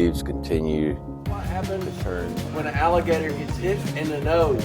leaves continue. What happens when an alligator gets hit in the nose?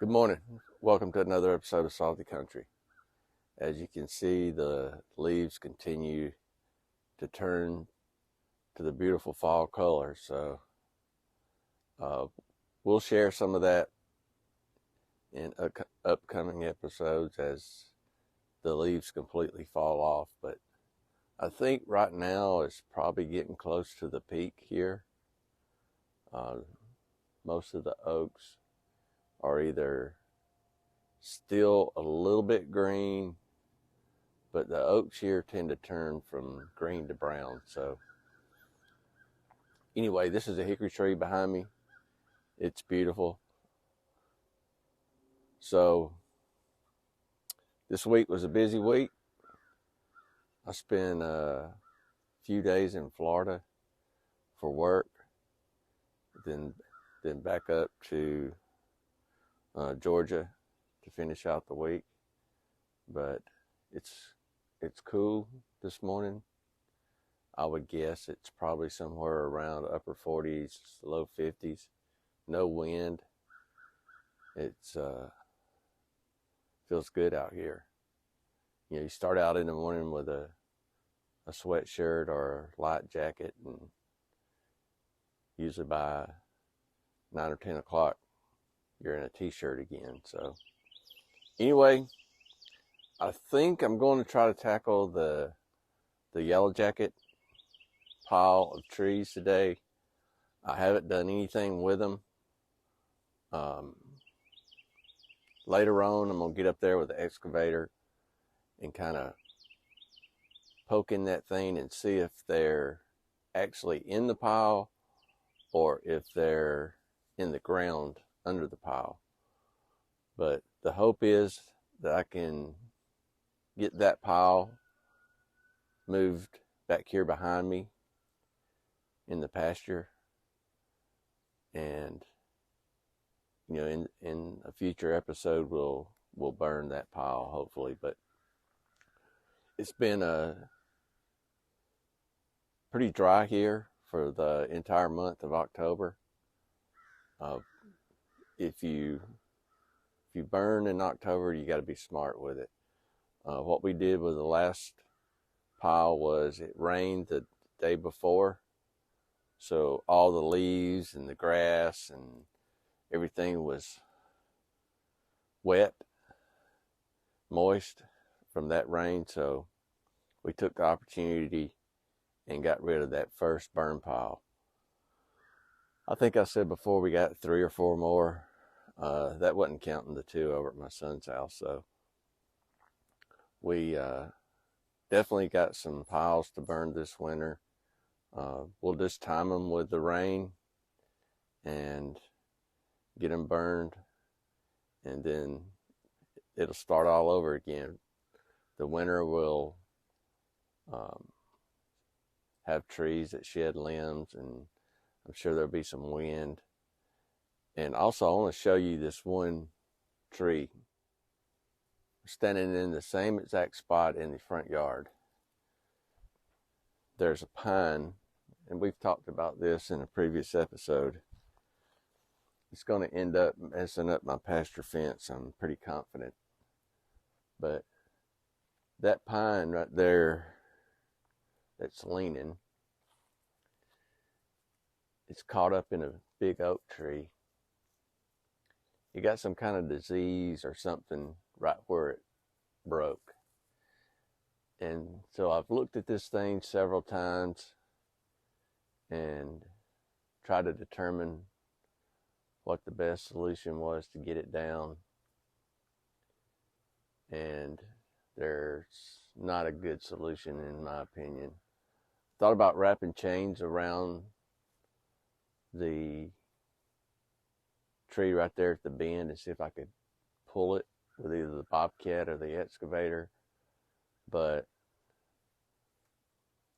Good morning. Welcome to another episode of Salty Country. As you can see, the leaves continue to turn to the beautiful fall color. So we'll share some of that in upcoming episodes as the leaves completely fall off. But I think right now it's probably getting close to the peak here. Most of the oaks are either still a little bit green, but the oaks here tend to turn from green to brown. So anyway, this is a hickory tree behind me. It's beautiful. So this week was a busy week. I spent a few days in Florida for work, then back up to Georgia to finish out the week. But it's cool this morning. I would guess it's probably somewhere around upper 40s, low 50s. No wind. It's feels good out here. You know, you start out in the morning with a sweatshirt or a light jacket, and usually by 9 or 10 o'clock you're in a t-shirt again. So anyway, I think I'm going to try to tackle the yellow jacket pile of trees today. I haven't done anything with them. Later on, I'm going to get up there with the excavator and kind of poke in that thing and see if they're actually in the pile or if they're in the ground under the pile. But the hope is that I can get that pile moved back here behind me in the pasture, and you know, in a future episode we'll burn that pile hopefully. But it's been pretty dry here for the entire month of October. If you burn in October, you got to be smart with it. What we did with the last pile was it rained the day before, so all the leaves and the grass and everything was wet, moist from that rain. So we took the opportunity and got rid of that first burn pile. I think I said before we got 3 or 4 more. That wasn't counting the 2 over at my son's house. So we definitely got some piles to burn this winter. We'll just time them with the rain and get them burned, and then it'll start all over again. The winter will have trees that shed limbs, and I'm sure there'll be some wind. And also, I want to show you this one tree. We're standing in the same exact spot in the front yard. There's a pine, and we've talked about this in a previous episode. It's going to end up messing up my pasture fence, I'm pretty confident. But that pine right there that's leaning, it's caught up in a big oak tree. It got some kind of disease or something right where it broke. And so I've looked at this thing several times and tried to determine what the best solution was to get it down. And there's not a good solution in my opinion. Thought about wrapping chains around the tree right there at the bend and see if I could pull it with either the Bobcat or the excavator. But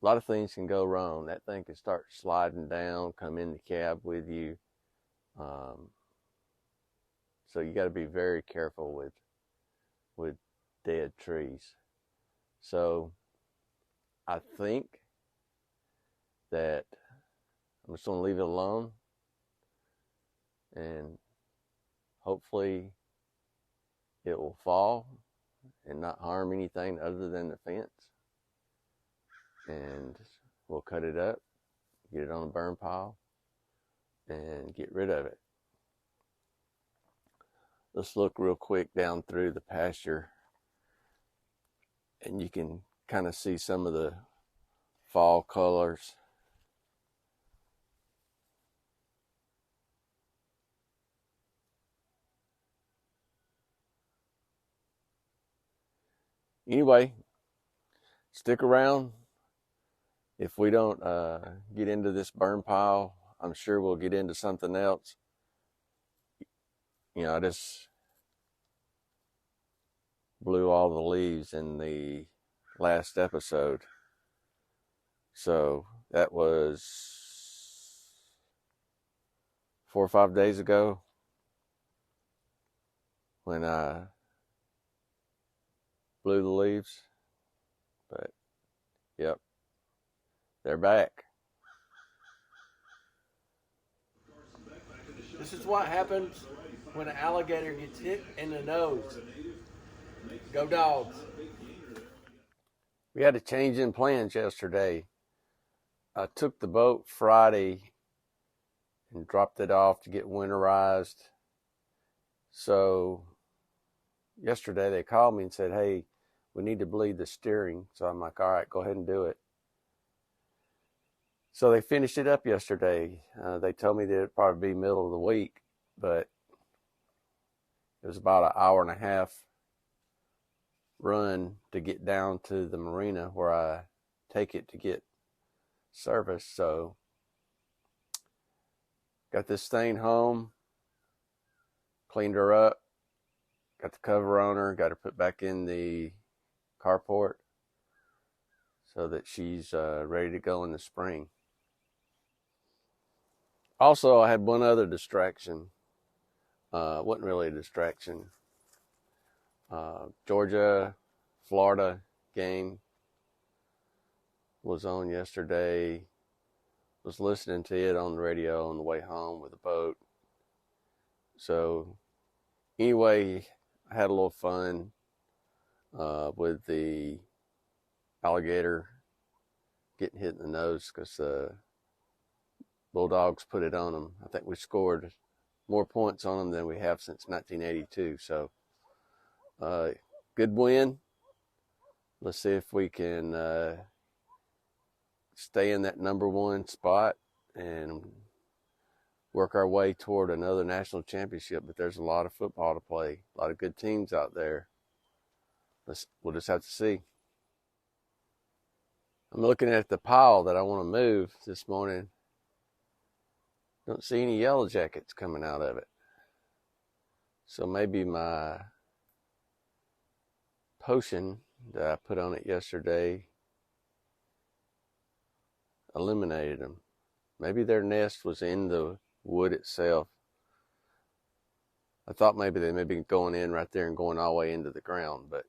a lot of things can go wrong. That thing can start sliding down, come in the cab with you. So you got to be very careful with dead trees. So I think that I'm just going to leave it alone, and hopefully it will fall and not harm anything other than the fence. And we'll cut it up, get it on a burn pile, and get rid of it. Let's look real quick down through the pasture, and you can kind of see some of the fall colors. Anyway, stick around. If we don't get into this burn pile, I'm sure we'll get into something else. You know, I just blew all the leaves in the last episode. So that was 4 or 5 days ago when I blew the leaves. But, yep, they're back. This is what happens when an alligator gets hit in the nose. Go Dogs. We had a change in plans yesterday. I took the boat Friday and dropped it off to get winterized. So yesterday they called me and said, hey, we need to bleed the steering. So I'm like, all right, go ahead and do it. So they finished it up yesterday. They told me that it'd probably be middle of the week, but it was about an hour and a half run to get down to the marina where I take it to get service. So got this thing home, cleaned her up, got the cover on her, got her put back in the carport so that she's ready to go in the spring. Also, I had one other distraction. Wasn't really a distraction. Georgia, Florida game was on yesterday. Was listening to it on the radio on the way home with the boat. So anyway, I had a little fun with the alligator getting hit in the nose because the Bulldogs put it on them. I think we scored more points on them than we have since 1982. So good win. Let's see if we can stay in that #1 spot and work our way toward another national championship. But there's a lot of football to play, a lot of good teams out there. We'll just have to see. I'm looking at the pile that I want to move this morning. Don't see any yellow jackets coming out of it. So maybe my potion that I put on it yesterday eliminated them. Maybe their nest was in the wood itself. I thought maybe they may be going in right there and going all the way into the ground, but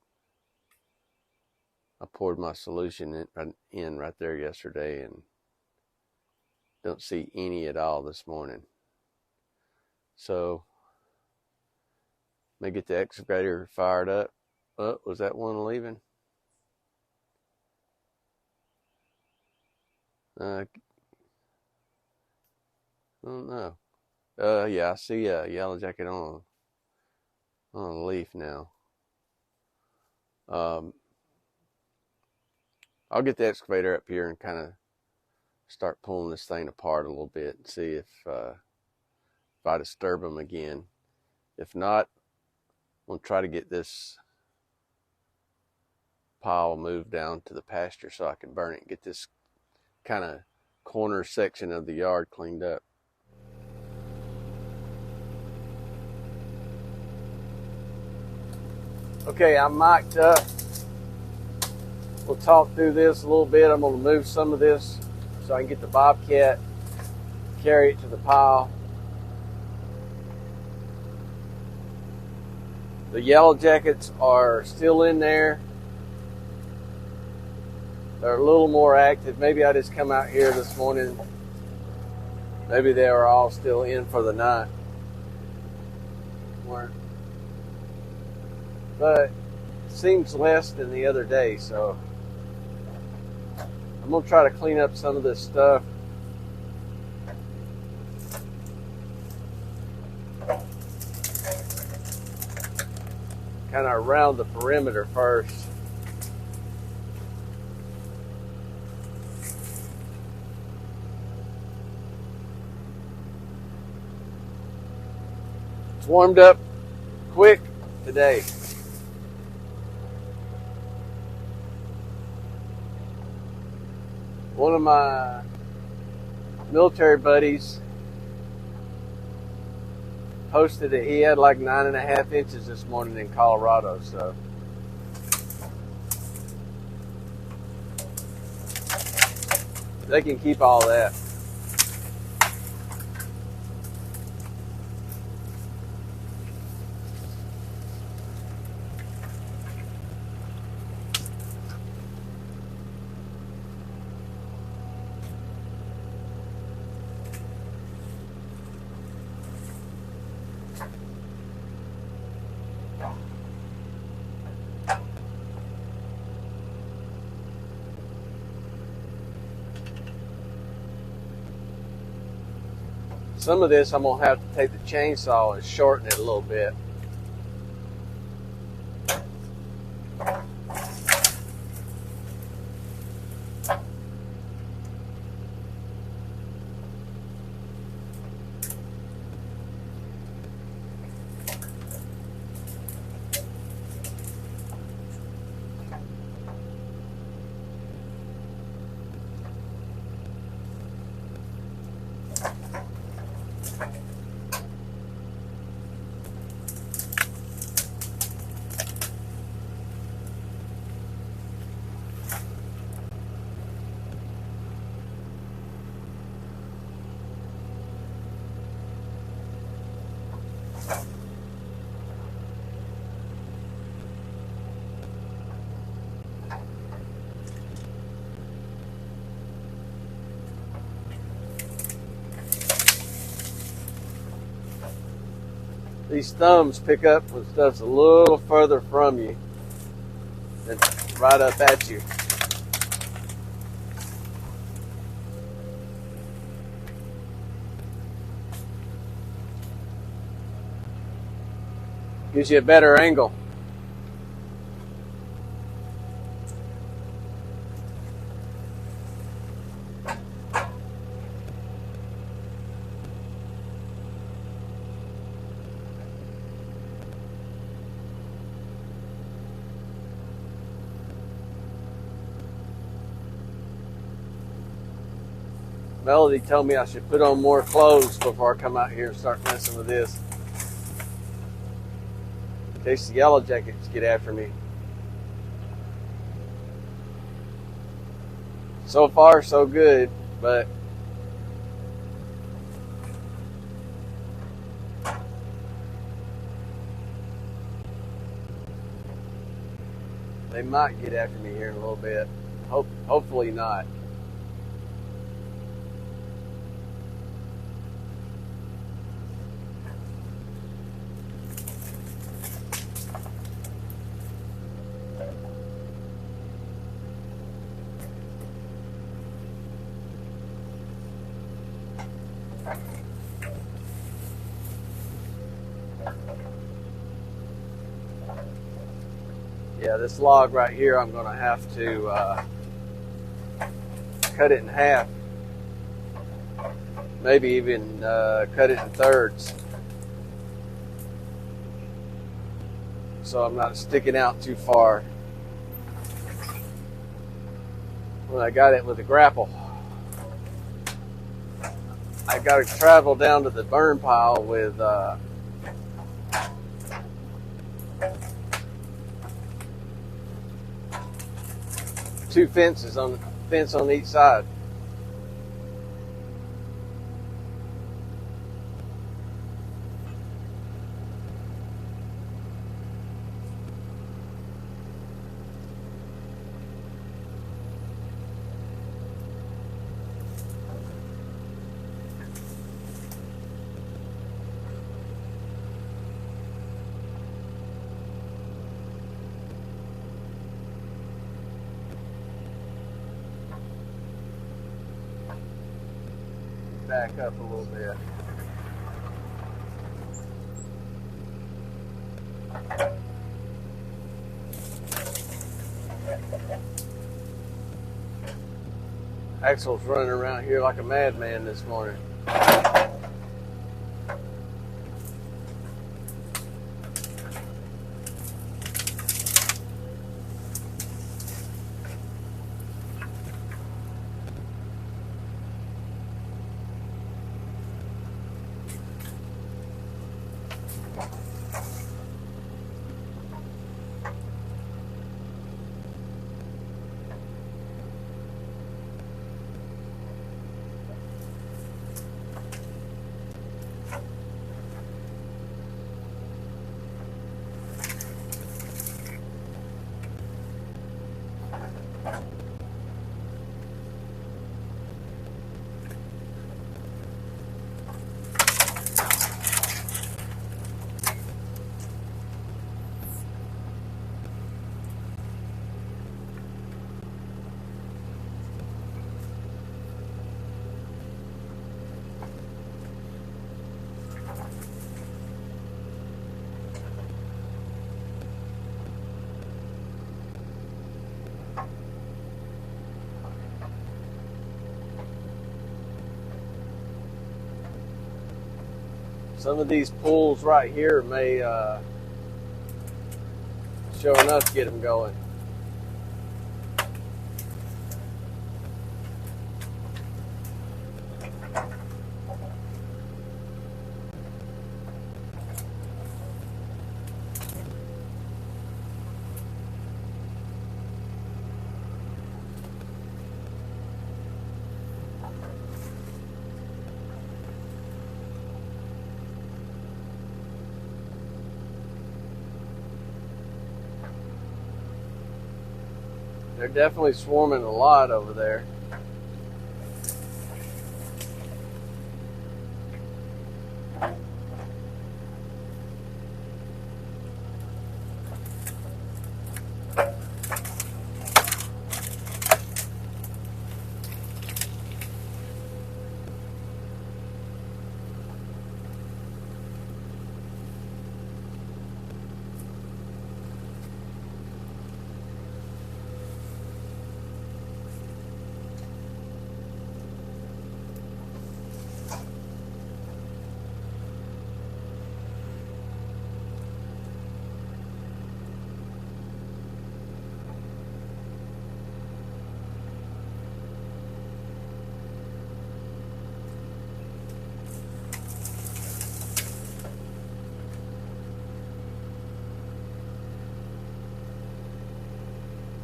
I poured my solution in right there yesterday and don't see any at all this morning. So, may get the excavator fired up. Oh, was that one leaving? I don't know. Yeah, I see a yellow jacket on a leaf now. I'll get the excavator up here and kind of start pulling this thing apart a little bit and see if I disturb them again. If not, I'm going to try to get this pile moved down to the pasture so I can burn it and get this kind of corner section of the yard cleaned up. Okay, I'm mic'd up. We'll talk through this a little bit. I'm going to move some of this so I can get the Bobcat, carry it to the pile. The yellow jackets are still in there. They're a little more active. Maybe I just come out here this morning. Maybe they were all still in for the night. Weren't. But it seems less than the other day, so I'm going to try to clean up some of this stuff. Kind of around the perimeter first. It's warmed up quick today. One of my military buddies posted that he had like 9.5 inches this morning in Colorado, so they can keep all that. Some of this I'm going to have to take the chainsaw and shorten it a little bit. These thumbs pick up when stuff's a little further from you than right up at you. Gives you a better angle. Melody told me I should put on more clothes before I come out here and start messing with this, in case the yellow jackets get after me. So far, so good, but they might get after me here in a little bit. Hopefully not. Yeah, this log right here, I'm going to have to cut it in half. Maybe even cut it in thirds, so I'm not sticking out too far when I got it with a grapple. I got to travel down to the burn pile with 2 fences on fence on each side. Back up a little bit. Axel's running around here like a madman this morning. Some of these pulls right here may show enough to get them going. They're definitely swarming a lot over there.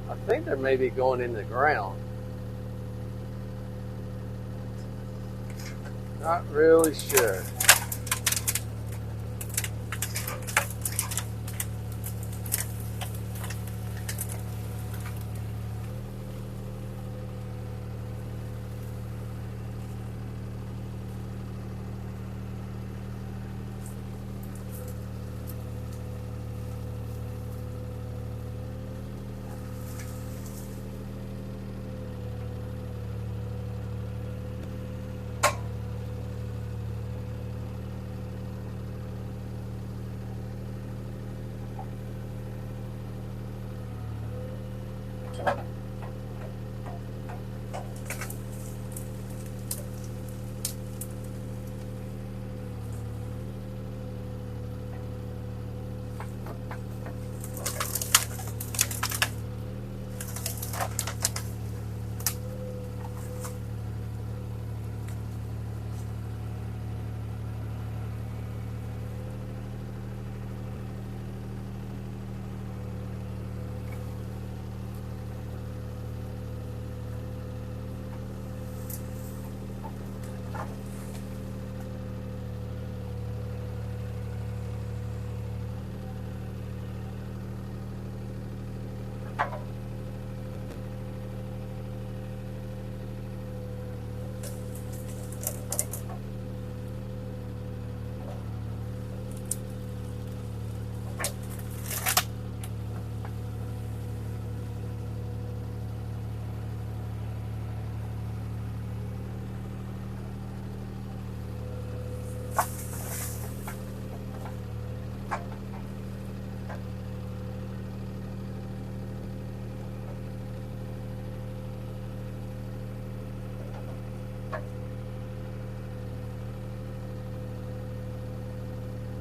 I think they're maybe going in the ground. Not really sure.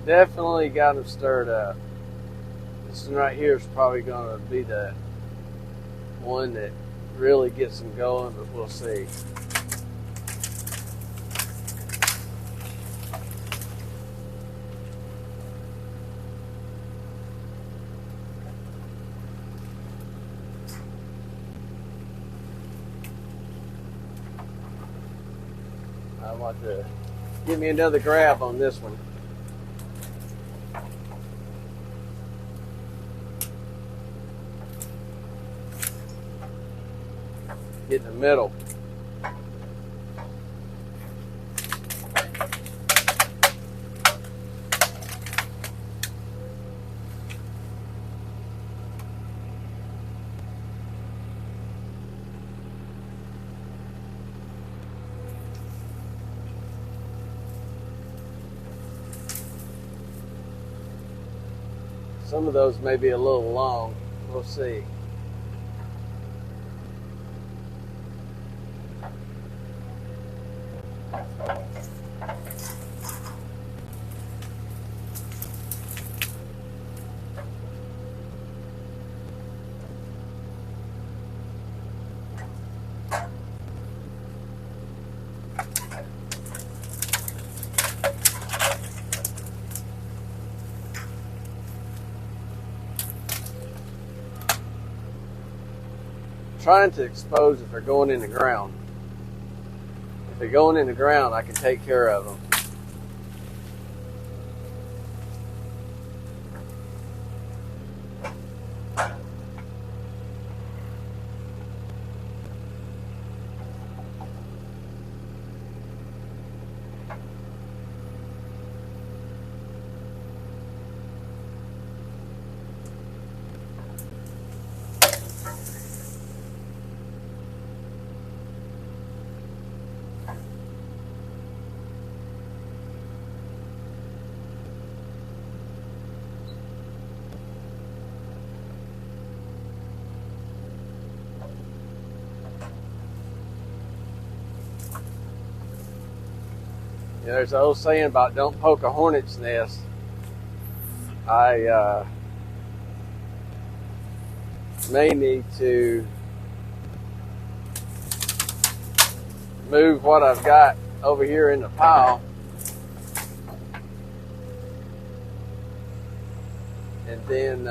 Definitely got them stirred up. This one right here is probably going to be the one that really gets them going, but we'll see. I want to give me another grab on this one. Get in the middle. Some of those may be a little long. We'll see. Trying to expose if they're going in the ground. If they're going in the ground, I can take care of them. You know, there's an old saying about don't poke a hornet's nest. I may need to move what I've got over here in the pile and then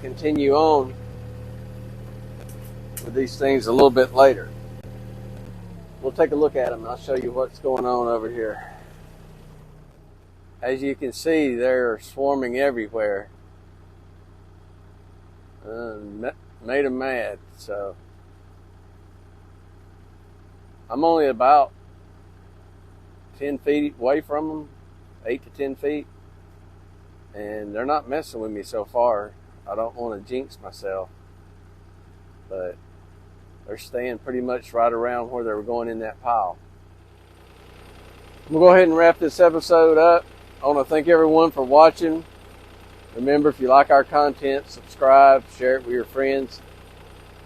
continue on with these things a little bit later. We'll take a look at them and I'll show you what's going on over here. As you can see, they're swarming everywhere. Made them mad. So I'm only about 10 feet away from them, 8 to 10 feet, and they're not messing with me so far. I don't want to jinx myself, but they're staying pretty much right around where they were going in that pile. We'll go ahead and wrap this episode up. I want to thank everyone for watching. Remember, if you like our content, subscribe, share it with your friends.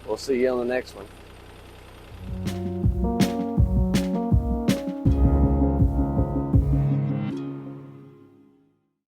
We'll see you on the next one.